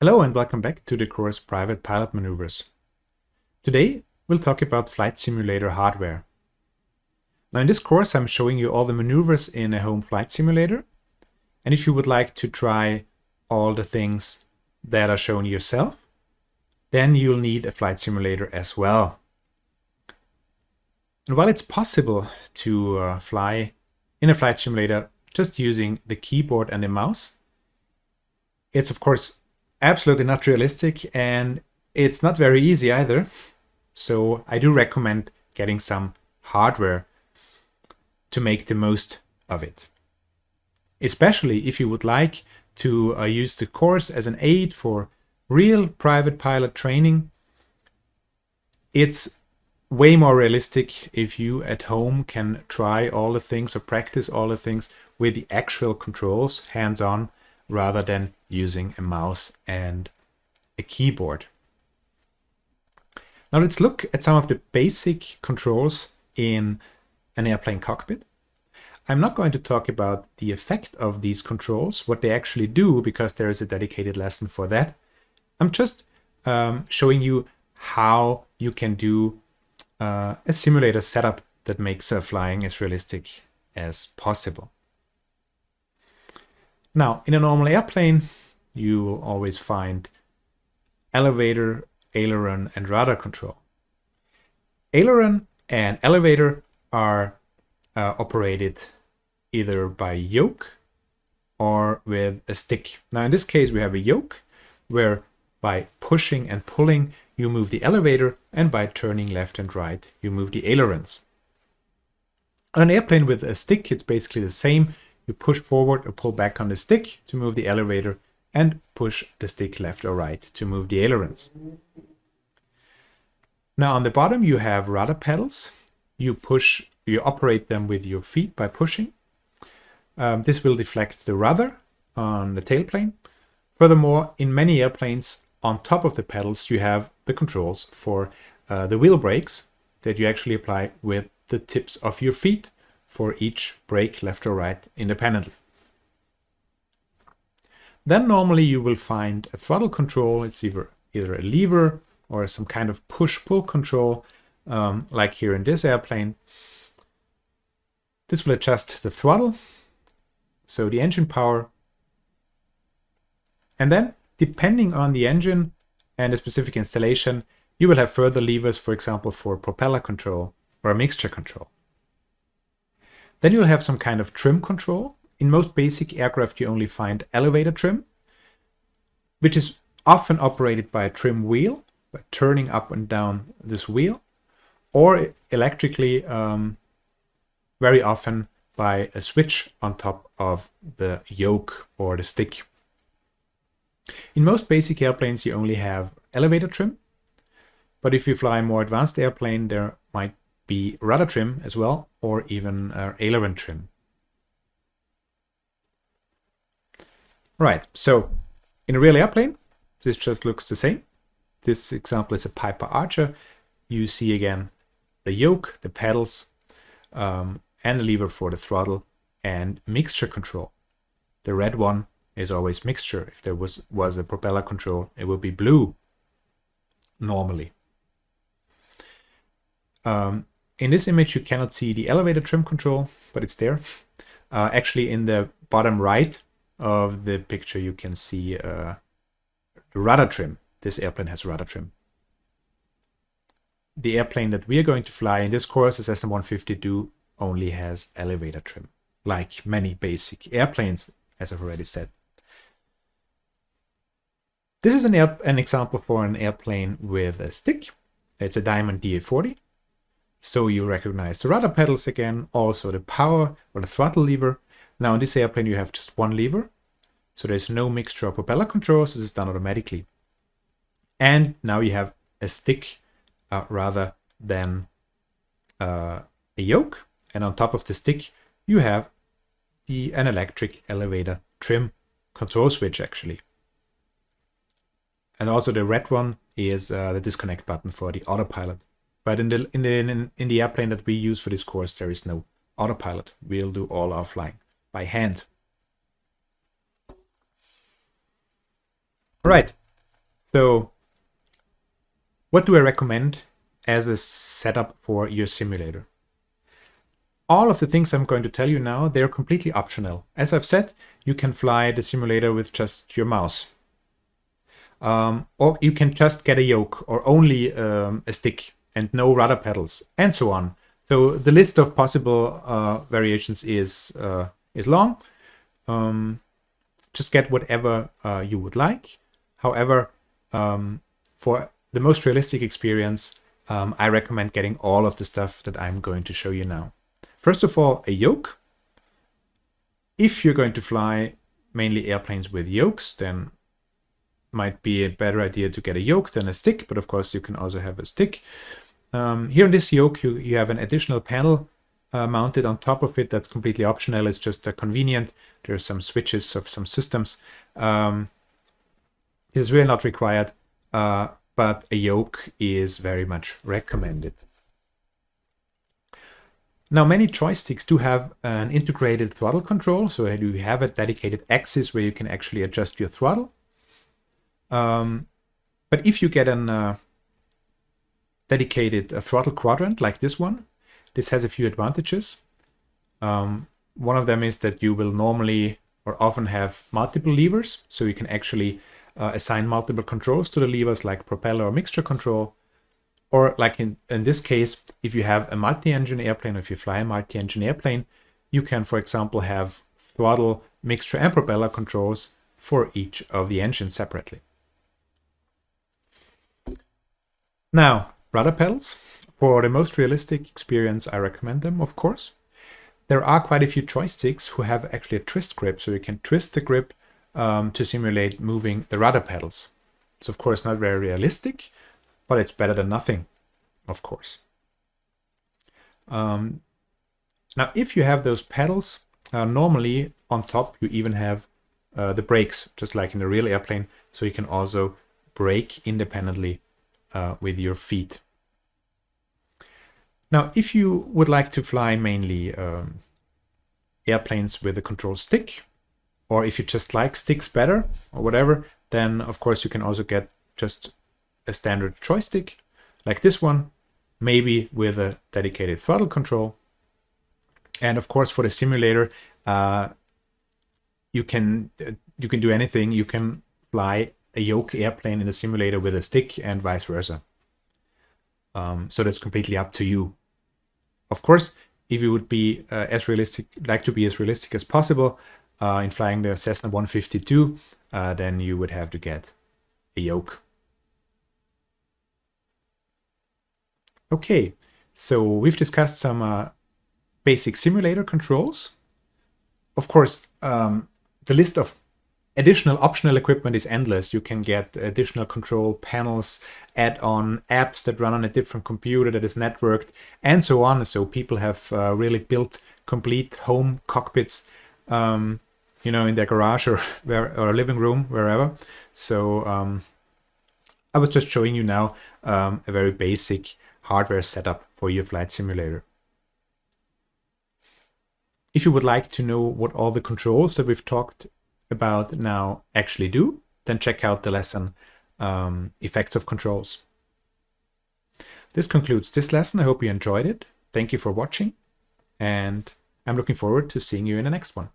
Hello and welcome back to the course Private Pilot Maneuvers. Today we'll talk about flight simulator hardware. Now in this course I'm showing you all the maneuvers in a home flight simulator, and if you would like to try all the things that are shown yourself, then you'll need a flight simulator as well. And while it's possible to fly in a flight simulator just using the keyboard and the mouse, it's of course absolutely not realistic, and it's not very easy either. So I do recommend getting some hardware to make the most of it. Especially if you would like to use the course as an aid for real private pilot training. It's way more realistic if you at home can try all the things or practice all the things with the actual controls hands-on, rather than using a mouse and a keyboard. Now let's look at some of the basic controls in an airplane cockpit. I'm not going to talk about the effect of these controls, what they actually do, because there is a dedicated lesson for that. I'm just showing you how you can do a simulator setup that makes flying as realistic as possible. Now, in a normal airplane, you will always find elevator, aileron, and rudder control. Aileron and elevator are operated either by yoke or with a stick. Now, in this case, we have a yoke where by pushing and pulling, you move the elevator, and by turning left and right, you move the ailerons. On an airplane with a stick, it's basically the same. You push forward or pull back on the stick to move the elevator, and push the stick left or right to move the ailerons. Now on the bottom you have rudder pedals. You operate them with your feet by pushing. This will deflect the rudder on the tailplane. Furthermore, in many airplanes, on top of the pedals you have the controls for the wheel brakes that you actually apply with the tips of your feet for each brake, left or right, independently. Then normally you will find a throttle control. It's either a lever or some kind of push-pull control, like here in this airplane. This will adjust the throttle, so the engine power. And then, depending on the engine and the specific installation, you will have further levers, for example, for propeller control or mixture control. Then you'll have some kind of trim control. In most basic aircraft, you only find elevator trim, which is often operated by a trim wheel, by turning up and down this wheel, or electrically, very often by a switch on top of the yoke or the stick. In most basic airplanes, you only have elevator trim, but if you fly a more advanced airplane, there might be rudder trim as well, or even aileron trim. Right, so in a real airplane, this just looks the same. This example is a Piper Archer. You see again the yoke, the pedals, and the lever for the throttle and mixture control. The red one is always mixture. If there was a propeller control, it would be blue normally. In this image, you cannot see the elevator trim control, but it's there. Actually, in the bottom right of the picture, you can see the rudder trim. This airplane has rudder trim. The airplane that we are going to fly in this course, the Cessna 152, only has elevator trim, like many basic airplanes, as I've already said. This is an example for an airplane with a stick. It's a Diamond DA40. So you recognize the rudder pedals again, also the power or the throttle lever. Now in this airplane you have just one lever, so there's no mixture of propeller controls. This is done automatically. And now you have a stick rather than a yoke, and on top of the stick you have an electric elevator trim control switch actually. And also the red one is the disconnect button for the autopilot. But in the airplane that we use for this course, there is no autopilot. We'll do all our flying by hand. All right, So what do I recommend as a setup for your simulator? All of the things I'm going to tell you now, they're completely optional. As I've said, you can fly the simulator with just your mouse. Or you can just get a yoke or only a stick and no rudder pedals and so on. So the list of possible variations is long. Just get whatever you would like. However, for the most realistic experience, I recommend getting all of the stuff that I'm going to show you now. First of all, a yoke. If you're going to fly mainly airplanes with yokes, then might be a better idea to get a yoke than a stick, but of course you can also have a stick. Here in this yoke, you have an additional panel mounted on top of it. That's completely optional. It's just convenient. There's some switches of some systems. This is really not required, but a yoke is very much recommended. Now, many joysticks do have an integrated throttle control, so you have a dedicated axis where you can actually adjust your throttle. But if you get a dedicated throttle quadrant like this one, this has a few advantages. One of them is that you will normally or often have multiple levers, so you can actually assign multiple controls to the levers like propeller or mixture control. Or like in this case, if you have a multi-engine airplane, or if you fly a multi-engine airplane, you can, for example, have throttle, mixture, and propeller controls for each of the engines separately. Now, rudder pedals. For the most realistic experience, I recommend them, of course. There are quite a few joysticks who have actually a twist grip, so you can twist the grip to simulate moving the rudder pedals. It's of course not very realistic, but it's better than nothing, of course. Now, if you have those pedals, normally on top you even have the brakes, just like in the real airplane, so you can also brake independently with your feet. Now, if you would like to fly mainly airplanes with a control stick, or if you just like sticks better or whatever, then of course you can also get just a standard joystick like this one, maybe with a dedicated throttle control. And of course, for the simulator, you can do anything. You can fly a yoke airplane in the simulator with a stick and vice versa. So that's completely up to you. Of course, if you would be like to be as realistic as possible in flying the Cessna 152, then you would have to get a yoke. Okay, so we've discussed some basic simulator controls. Of course, the list of additional optional equipment is endless. You can get additional control panels, add-on apps that run on a different computer that is networked, and so on. So people have really built complete home cockpits, in their garage or a living room, wherever. So I was just showing you now a very basic hardware setup for your flight simulator. If you would like to know what all the controls that we've talked about now actually do, then check out the lesson Effects of Controls. This concludes this lesson. I hope you enjoyed it. Thank you for watching, and I'm looking forward to seeing you in the next one.